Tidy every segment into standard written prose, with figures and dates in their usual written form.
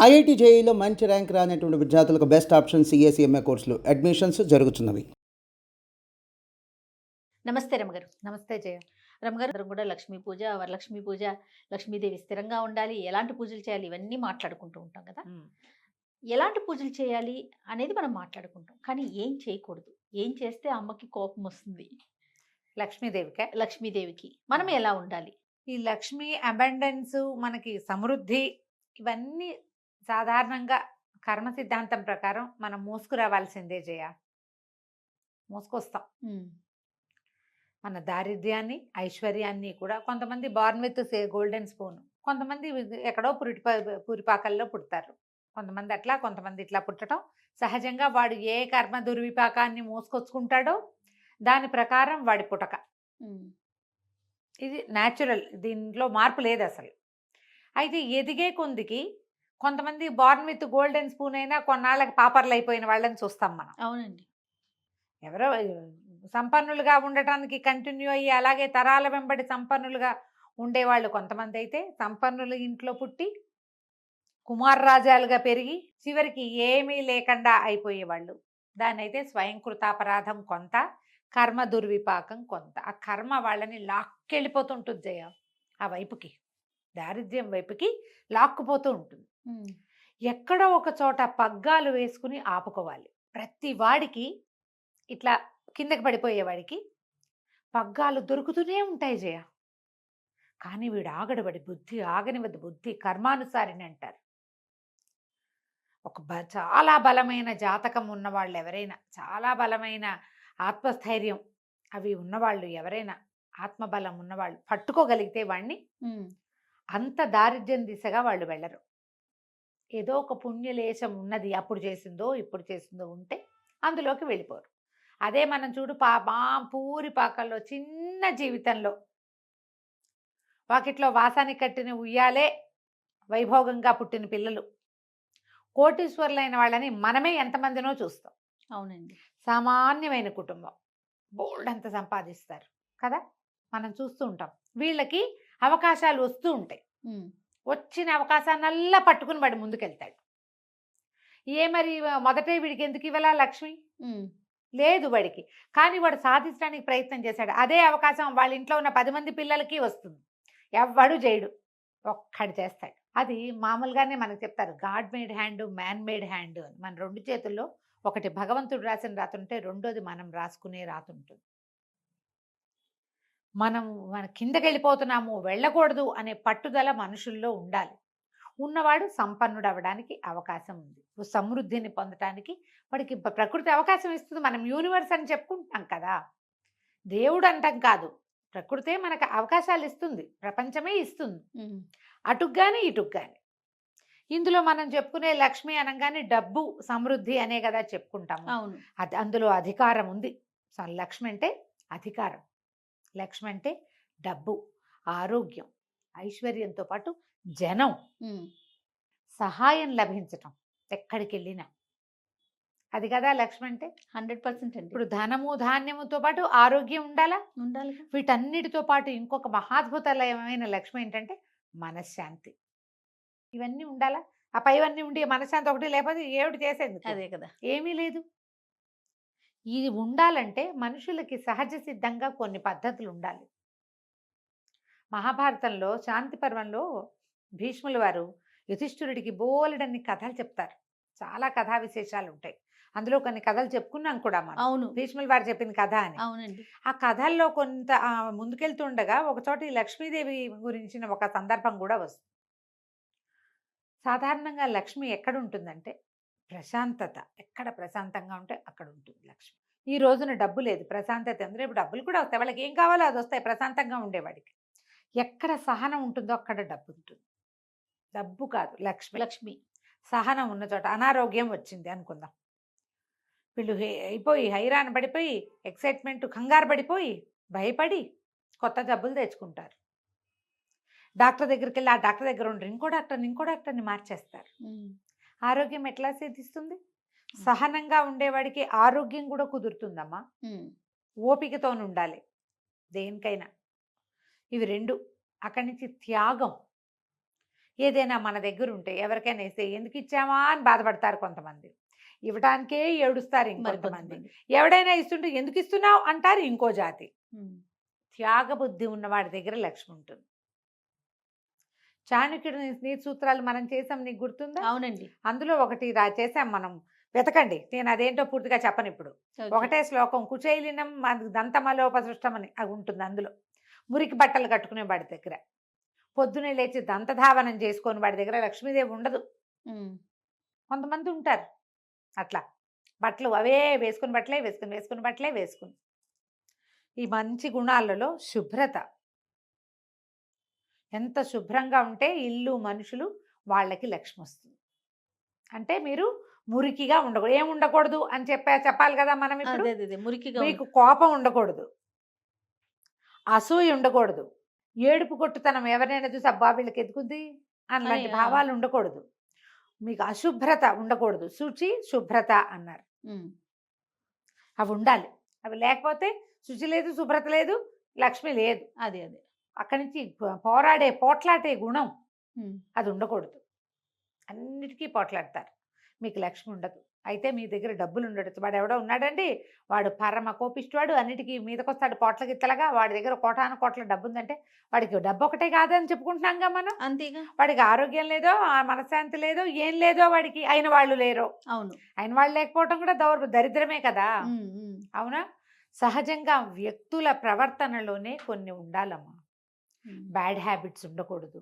IIT జేఈలో మంచి rank రానటువంటి విద్యార్థులకు బెస్ట్ ఆప్షన్ సిఏ కోర్సులు అడ్మిషన్స్ జరుగుతున్నవి. నమస్తే రమగారు. నమస్తే జయ. రమగారు అందరం కూడా లక్ష్మీ పూజ, వరలక్ష్మి పూజ, లక్ష్మీదేవి స్థిరంగా ఉండాలి, ఎలాంటి పూజలు చేయాలి ఇవన్నీ మాట్లాడుకుంటూ ఉంటాం కదా. ఎలాంటి పూజలు చేయాలి అనేది మనం మాట్లాడుకుంటాం. కానీ ఏం చేయకూడదు, ఏం చేస్తే అమ్మకి కోపం వస్తుంది, లక్ష్మీదేవికి మనం ఎలా ఉండాలి? ఈ లక్ష్మి అబండెన్స్, మనకి సమృద్ధి, ఇవన్నీ సాధారణంగా కర్మ సిద్ధాంతం ప్రకారం మనం మోసుకురావాల్సిందే జయ. మోసుకొస్తాం మన దారిద్ర్యాన్ని, ఐశ్వర్యాన్ని కూడా. కొంతమంది బార్న్ విత్ గోల్డెన్ స్పూన్, కొంతమంది ఎక్కడో పురిపాకల్లో పుడతారు. కొంతమంది అట్లా, కొంతమంది ఇట్లా పుట్టడం సహజంగా. వాడు ఏ కర్మ దుర్విపాకాన్ని మోసుకొచ్చుకుంటాడో దాని ప్రకారం వాడి పుటక. ఇది న్యాచురల్, దీంట్లో మార్పు లేదు అసలు. అయితే ఎదిగే కొందికి కొంతమంది బార్న్ విత్ గోల్డెన్ స్పూన్ అయినా కొన్నాళ్ళకి పాపర్లు అయిపోయిన వాళ్ళని చూస్తాం మనం. అవునండి. ఎవరో సంపన్నులుగా ఉండటానికి కంటిన్యూ అయ్యి అలాగే తరాల వెంబడి సంపన్నులుగా ఉండేవాళ్ళు కొంతమంది. అయితే సంపన్నుల ఇంట్లో పుట్టి కుమారరాజాలుగా పెరిగి చివరికి ఏమీ లేకుండా అయిపోయేవాళ్ళు. దాన్ని అయితే స్వయంకృతాపరాధం కొంత, కర్మ దుర్విపాకం కొంత. ఆ కర్మ వాళ్ళని లాక్కెళ్ళిపోతుంటుంది జయ, ఆ వైపుకి, దారిద్ర్యం వైపుకి లాక్కుపోతూ ఉంటుంది. ఎక్కడో ఒక చోట పగ్గాలు వేసుకుని ఆపుకోవాలి. ప్రతి వాడికి ఇట్లా కిందకి పడిపోయేవాడికి పగ్గాలు దొరుకుతూనే ఉంటాయి జయ. కానీ వీడు ఆగడబడి బుద్ధి ఆగనివద్దు, బుద్ధి కర్మానుసారిని అంటారు. చాలా బలమైన జాతకం ఉన్నవాళ్ళు ఎవరైనా, చాలా బలమైన ఆత్మస్థైర్యం అవి ఉన్నవాళ్ళు ఎవరైనా, ఆత్మబలం ఉన్నవాళ్ళు పట్టుకోగలిగితే వాడిని అంత దారిద్ర్యం దిశగా వాళ్ళు వెళ్ళరు. ఏదో ఒక పుణ్యలేశం ఉన్నది, అప్పుడు చేసిందో ఇప్పుడు చేసిందో ఉంటే అందులోకి వెళ్ళిపోరు. అదే మనం చూడు పూరి పాకల్లో చిన్న జీవితంలో వాకిట్లో వాసానికి కట్టిన ఉయ్యాలే వైభోగంగా పుట్టిన పిల్లలు కోటీశ్వరులైన వాళ్ళని మనమే ఎంతమందినో చూస్తాం. అవునండి. సామాన్యమైన కుటుంబం, బోల్డ్ అంత సంపాదిస్తారు కదా, మనం చూస్తూ ఉంటాం. వీళ్ళకి అవకాశాలు వస్తూ ఉంటాయి. వచ్చిన అవకాశాన్నల్లా పట్టుకుని వాడు ముందుకెళ్తాడు. మరి మొదటే వీడికి ఎందుకు ఇవ్వాలా లక్ష్మి? లేదు వాడికి. కానీ వాడు సాధించడానికి ప్రయత్నం చేశాడు. అదే అవకాశం వాళ్ళ ఇంట్లో ఉన్న 10 మంది పిల్లలకి వస్తుంది. ఎవ్వడు చేయడు, ఒక్కడు చేస్తాడు. అది మామూలుగానే మనకు చెప్తారు, God made hand, man made hand అని. మన 2 చేతుల్లో ఒకటి భగవంతుడు రాసిన రాతుంటే, రెండోది మనం రాసుకునే రాతుంటుంది. మన కిందకి వెళ్ళిపోతున్నాము, వెళ్ళకూడదు అనే పట్టుదల మనుషుల్లో ఉండాలి. ఉన్నవాడు సంపన్నుడు అవ్వడానికి అవకాశం ఉంది. సమృద్ధిని పొందటానికి వాడికి ప్రకృతి అవకాశం ఇస్తుంది. మనం యూనివర్స్ అని చెప్పుకుంటాం కదా, దేవుడు అంటాం కాదు, ప్రకృతే మనకు అవకాశాలు ఇస్తుంది, ప్రపంచమే ఇస్తుంది. అటుగ్గాని ఇటుగ్గాని. ఇందులో మనం చెప్పుకునే లక్ష్మి అనగానే డబ్బు సమృద్ధి అనే కదా చెప్పుకుంటాము. అది అందులో అధికారం ఉంది. లక్ష్మి అంటే అధికారం, లక్ష్మి అంటే డబ్బు, ఆరోగ్యం, ఐశ్వర్యంతో పాటు జనం, సహాయం లభించటం ఎక్కడికి వెళ్ళినా. అది కదా లక్ష్మి అంటే. 100% అండి. ఇప్పుడు ధనము ధాన్యముతో పాటు ఆరోగ్యం ఉండాలి. వీటన్నిటితో పాటు ఇంకొక మహాద్భుతమైన లక్ష్మి ఏంటంటే మనశ్శాంతి. ఇవన్నీ ఉండాలా. ఆ పైవన్నీ ఉండి మనశ్శాంతి ఒకటి లేకపోతే ఏమిటి చేసేది? అదే కదా, ఏమీ లేదు. ఇది ఉండాలంటే మనుషులకి సహజ సిద్ధంగా కొన్ని పద్ధతులు ఉండాలి. మహాభారతంలో శాంతి పర్వంలో భీష్ముల వారు యుధిష్ఠిరుడికి బోలెడన్ని కథలు చెప్తారు. చాలా కథా విశేషాలు ఉంటాయి. అందులో కొన్ని కథలు చెప్పుకున్నాం కూడా మనం. అవును, భీష్ముల వారు చెప్పిన కథ అని. అవునండి. ఆ కథల్లో కొంత ముందుకెళ్తుండగా ఒకచోట ఈ లక్ష్మీదేవి గురించిన ఒక సందర్భం కూడా వస్తుంది. సాధారణంగా లక్ష్మి ఎక్కడ ఉంటుందంటే ప్రశాంతత. ఎక్కడ ప్రశాంతంగా ఉంటే అక్కడ ఉంటుంది లక్ష్మి. ఈ రోజున డబ్బు లేదు, ప్రశాంతత ఉంది. రేపు డబ్బులు కూడా వస్తాయి, వాళ్ళకి ఏం కావాలో అది వస్తాయి ప్రశాంతంగా ఉండేవాడికి. ఎక్కడ సహనం ఉంటుందో అక్కడ డబ్బు ఉంటుంది. డబ్బు కాదు, లక్ష్మి. సహనం ఉన్న చోట. అనారోగ్యం వచ్చింది అనుకుందాం, వీళ్ళు అయిపోయి హైరాణ పడిపోయి, ఎక్సైట్మెంట్ కంగారు పడిపోయి, భయపడి కొత్త జబ్బులు తెచ్చుకుంటారు. డాక్టర్ దగ్గరికి వెళ్ళి ఆ డాక్టర్ దగ్గర ఉండరు, ఇంకో డాక్టర్ని మార్చేస్తారు. ఆరోగ్యం ఎట్లా సిద్ధిస్తుంది? సహనంగా ఉండేవాడికి ఆరోగ్యం కూడా కుదురుతుందమ్మా. ఓపికతో ఉండాలి దేనికైనా. ఇవి 2. అక్కడి నుంచి త్యాగం. ఏదైనా మన దగ్గర ఉంటే ఎవరికైనా ఇస్తే ఎందుకు ఇచ్చామా అని బాధపడతారు కొంతమంది, ఇవ్వడానికే ఏడుస్తారు ఇంకొంతమంది, మరికొంతమంది. ఎవడైనా ఇస్తుంటే ఎందుకు ఇస్తున్నావు అంటారు ఇంకో జాతి. ఉమ్. త్యాగబుద్ధి ఉన్న వాడి దగ్గర లక్ష్మి ఉంటుంది. చాణక్యుడి నీతి సూత్రాలు మనం చేసాం, నీకు గుర్తుందా? అవునండి. అందులో ఒకటి చేసాం మనం, వెతకండి, నేను అదేంటో పూర్తిగా చెప్పను ఇప్పుడు. ఓకే. ఒకటే శ్లోకం, కుచైలినం దంతమలోపసృష్టం అని అది ఉంటుంది అందులో. మురికి బట్టలు కట్టుకునే వాడి దగ్గర, పొద్దునే లేచి దంతధావనం చేసుకొని వాడి దగ్గర లక్ష్మీదేవి ఉండదు. ఉమ్. కొంతమంది ఉంటారు అట్లా, బట్టలు అవే వేసుకుని బట్టలే వేసుకుని బట్టలే వేసుకుని. ఈ మంచి గుణాలలో శుభ్రత, ఎంత శుభ్రంగా ఉంటే ఇల్లు మనుషులు వాళ్ళకి లక్ష్మి వస్తుంది. అంటే మీరు మురికిగా ఉండకూడదు, ఏం ఉండకూడదు అని చెప్పాలి కదా మనం ఇప్పుడు. అదే అదే మురికిగా మీకు కోపం ఉండకూడదు, అసూయ ఉండకూడదు, ఏడుపు కొట్టుతనం, ఎవరైనా చూసి అబ్బా వీళ్ళకి ఎదుగుద్ది అలాంటి అని, భావాలు ఉండకూడదు, మీకు అశుభ్రత ఉండకూడదు, శుచి శుభ్రత అన్నారు. ఉమ్. అవి ఉండాలి. అవి లేకపోతే శుచి లేదు, శుభ్రత లేదు, లక్ష్మి లేదు. అదే అదే. అక్కడి నుంచి పోట్లాడే గుణం ఉమ్. అది ఉండకూడదు. అన్నిటికీ పోట్లాడతారు, మీకు లక్ష్మి ఉండదు. అయితే మీ దగ్గర డబ్బులు ఉండడు. వాడు ఎవడో ఉన్నాడండి, వాడు పరమ కోపిష్టివాడు, అన్నిటికీ మీదకొస్తాడు పోట్ల గిత్తలుగా, వాడి దగ్గర కోటాను కోట్ల డబ్బు ఉందంటే వాడికి డబ్బు ఒకటే కాదని చెప్పుకుంటున్నాంగా మనం. అంతేగా. వాడికి ఆరోగ్యం లేదో, ఆ మనశ్శాంతి లేదో, ఏం లేదో వాడికి, అయిన వాళ్ళు లేరు. అవును. అయిన వాళ్ళు లేకపోవడం కూడా దరిద్రమే కదా. ఉమ్. ఉమ్. అవునా? సహజంగా వ్యక్తుల ప్రవర్తనలోనే కొన్ని ఉండాలమ్మా. ఉమ్. బ్యాడ్ హ్యాబిట్స్ ఉండకూడదు.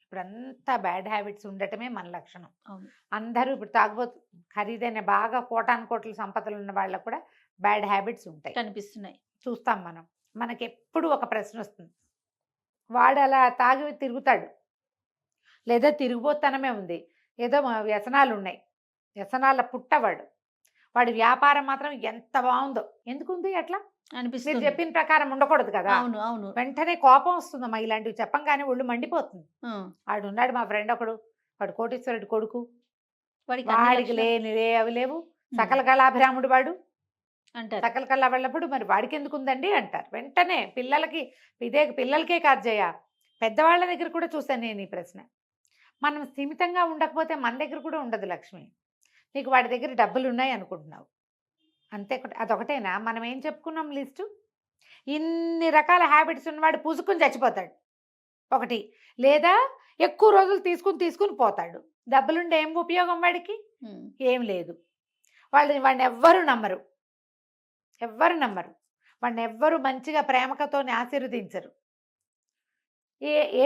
ఇప్పుడంతా బ్యాడ్ హ్యాబిట్స్ ఉండటమే మన లక్షణం. అవును. అందరూ ఇప్పుడు తాగుబోతు, ఖరీదైన బాగా కోటాను కోట్ల సంపదలు ఉన్న వాళ్ళకు కూడా బ్యాడ్ హ్యాబిట్స్ ఉంటాయి, కనిపిస్తున్నాయి. చూస్తాం మనం. మనకి ఎప్పుడు ఒక ప్రశ్న వస్తుంది, వాడు అలా తాగి తిరుగుతాడు, లేదా తిరుగుబోతనమే ఉంది, ఏదో వ్యసనాలు ఉన్నాయి, వ్యసనాల పుట్టవాడు, వాడి వ్యాపారం మాత్రం ఎంత బాగుందో, ఎందుకుంది అట్లా? మీరు అనిపిస్తుంది. చెప్పిన ప్రకారం ఉండకూడదు కదా. అవును అవును. వెంటనే కోపం వస్తుందమ్మా, ఇలాంటివి చెప్పంగానే ఒళ్ళు మండిపోతుంది. ఆ. వాడు ఉన్నాడు మా ఫ్రెండ్ ఒకడు, వాడు కోటీశ్వరుడు కొడుకు, వాడికి అన్ని వాడికి లక్షణాలు అవి లేవు, ఉమ్. సకల కళాభిరాముడు వాడు, అంటారు. సకల కళ వెళ్ళప్పుడు మరి వాడికి ఎందుకు ఉందండి అంటారు వెంటనే. పిల్లలకే కాదు జయ, పెద్దవాళ్ళ దగ్గర కూడా చూశాను నేను ఈ ప్రశ్న. మనం స్థిమితంగా ఉండకపోతే మన దగ్గర కూడా ఉండదు లక్ష్మి. నీకు వాడి దగ్గర డబ్బులు ఉన్నాయి అనుకుంటున్నావు అంతే, అదొకటేనా? మనం ఏం చెప్పుకున్నాం లిస్టు? ఇన్ని రకాల హ్యాబిట్స్ ఉన్నవాడు పూసుకుని చచ్చిపోతాడు ఒకటి, లేదా ఎక్కువ రోజులు తీసుకుని పోతాడు. డబ్బులుండే ఏం ఉపయోగం వాడికి? ఉమ్. ఏం లేదు. వాడిని ఎవ్వరు నమ్మరు, వాడిని ఎవ్వరు మంచిగా ప్రేమకతో ఆశీర్వదించరు.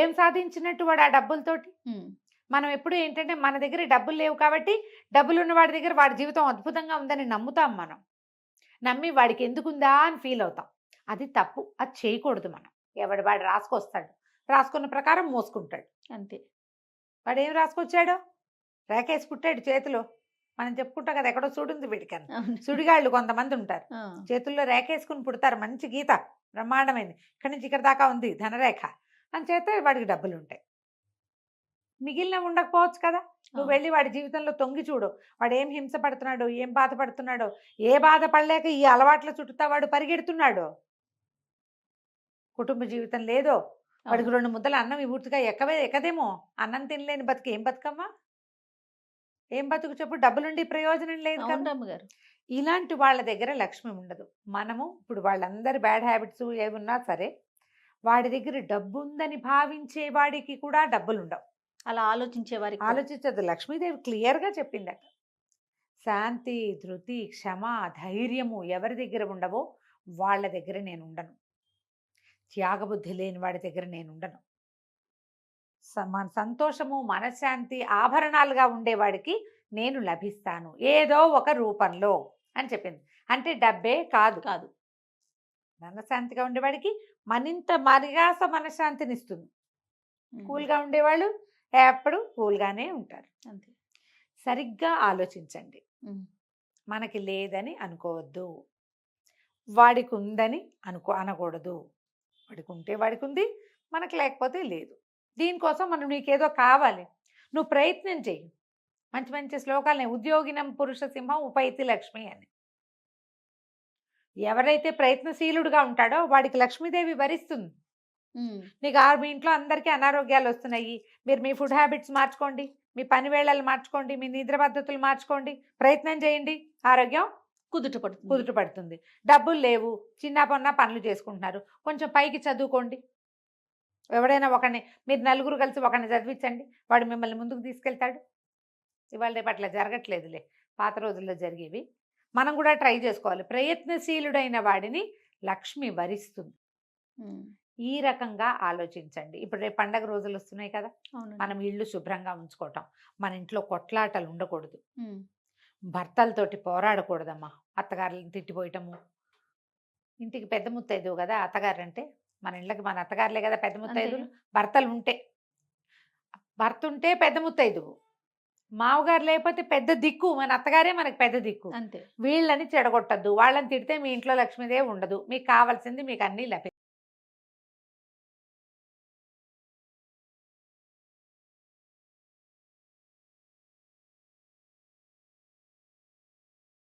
ఏం సాధించినట్టు వాడు ఆ డబ్బులతోటి? ఉమ్. మనం ఎప్పుడు ఏంటంటే మన దగ్గర డబ్బులు లేవు కాబట్టి డబ్బులు ఉన్న వాడి దగ్గర వాడి జీవితం అద్భుతంగా ఉందని నమ్ముతాం మనం. నమ్మి వాడికి ఎందుకుందా అని ఫీల్ అవుతాం. అది తప్పు, అది చేయకూడదు. మనం వాడు రాసుకొస్తాడు, రాసుకున్న ప్రకారం మోసుకుంటాడు అంతే. వాడు ఏం రాసుకొచ్చాడో రేకేసి పుట్టాడు చేతిలో. మనం చెప్పుకుంటాం కదా, ఎక్కడో సుడుంది వీడికని. అవును. సుడిగాళ్ళు కొంతమంది ఉంటారు, ఆ. చేతుల్లో రేకేసుకుని పుడతారు, మంచి గీత బ్రహ్మాండమైంది, ఇక్కడి నుంచి ఇక్కడ దాకా ఉంది ధనరేఖ అని చేస్తే వాడికి డబ్బులు ఉంటాయి. మిగిలిన ఉండకపోవచ్చు కదా. నువ్వు వెళ్ళి వాడి జీవితంలో తొంగి చూడు, వాడు ఏం హింస పడుతున్నాడో, ఏం బాధపడుతున్నాడో, ఏ బాధపడలేక ఈ అలవాట్ల చుట్టూ వాడు పరిగెడుతున్నాడో, కుటుంబ జీవితం లేదో, వాడికి 2 ముద్దల అన్నం పూర్తిగా ఎక్కదేమో, అన్నం తినలేని బతుకు ఏం బతుకమ్మా, ఏం బతుకు చెప్పు? డబ్బులుండి ప్రయోజనం లేదు కదా. అవును అమ్మగారు. ఇలాంటి వాళ్ళ దగ్గర లక్ష్మి ఉండదు. మనము ఇప్పుడు వాళ్ళందరి బ్యాడ్ హ్యాబిట్స్ ఏమున్నా సరే, వాడి దగ్గర డబ్బు ఉందని భావించే వాడికి కూడా డబ్బులు ఉండవు. అలా ఆలోచించే వారికి ఆలోచించదు. లక్ష్మీదేవి క్లియర్గా చెప్పిందట, శాంతి, ధృతి, క్షమ, ధైర్యము ఎవరి దగ్గర ఉండవో వాళ్ళ దగ్గర నేను ఉండను, త్యాగబుద్ధి లేని వాడి దగ్గర నేను ఉండను, మన సంతోషము మనశ్శాంతి ఆభరణాలుగా ఉండేవాడికి నేను లభిస్తాను ఏదో ఒక రూపంలో అని చెప్పింది. అంటే డబ్బే కాదు, కాదు, మనశ్శాంతిగా ఉండేవాడికి మరింత మరిగాస మనశ్శాంతిని ఇస్తుంది. కూల్గా ఉండేవాళ్ళు ఎప్పుడు కూల్గానే ఉంటారు. అంతే. సరిగ్గా ఆలోచించండి. ఉమ్. మనకి లేదని అనుకోవద్దు, వాడికి ఉందని అనకూడదు. వాడికి ఉంటే వాడికి ఉంది, మనకు లేకపోతే లేదు. దీనికోసం నీకేదో కావాలి, నువ్వు ప్రయత్నం చెయ్యి. మంచి మంచి శ్లోకాలని, ఉద్యోగినం పురుష సింహం ఉపైతి లక్ష్మి అని. ఎవరైతే ప్రయత్నశీలుడుగా ఉంటాడో వాడికి లక్ష్మీదేవి వరిస్తుంది. ఉమ్. నీకు మీ ఇంట్లో అందరికీ అనారోగ్యాలు వస్తున్నాయి, మీరు మీ ఫుడ్ హ్యాబిట్స్ మార్చుకోండి, మీ పని వేళలు మార్చుకోండి, మీ నిద్ర పద్ధతులు మార్చుకోండి, ప్రయత్నం చేయండి, ఆరోగ్యం కుదుట పడుతుంది. కుదుట పడుతుంది. డబ్బులు లేవు, చిన్న పొన్న పనులు చేసుకుంటున్నారు, కొంచెం పైకి చదువుకోండి. ఎవడైనా ఒకరిని, మీరు నలుగురు కలిసి ఒకరిని చదివించండి, వాడు మిమ్మల్ని ముందుకు తీసుకెళ్తాడు. ఇవాళ రేపు అట్లా జరగట్లేదులే, పాత రోజుల్లో జరిగేవి. మనం కూడా ట్రై చేసుకోవాలి. ప్రయత్నశీలుడైన వాడిని లక్ష్మి వరిస్తుంది. ఉమ్. ఈ రకంగా ఆలోచించండి. ఇప్పుడు రేపు పండగ రోజులు వస్తున్నాయి కదా, అవునండి. మనం ఇళ్ళు శుభ్రంగా ఉంచుకోవటం, మన ఇంట్లో కొట్లాటలు ఉండకూడదు, ఉమ్. భర్తలతోటి పోరాడకూడదమ్మా, అత్తగారులను తిట్టిపోయటము. ఇంటికి పెద్ద ముత్తైదు కదా అత్తగారు అంటే, మన ఇళ్ళకి మన అత్తగారులే కదా పెద్ద ముత్తైదులు. భర్తలు ఉంటే, భర్త ఉంటే పెద్ద ముత్తైదువు, మామగారు లేకపోతే పెద్ద దిక్కు, మన అత్తగారే మనకి పెద్ద దిక్కు. అంతే. వీళ్ళని చెడగొట్టద్దు, వాళ్ళని తిడితే మీ ఇంట్లో లక్ష్మీదేవి ఉండదు, మీకు కావాల్సింది మీకు అన్నీ లభిస్తాయి.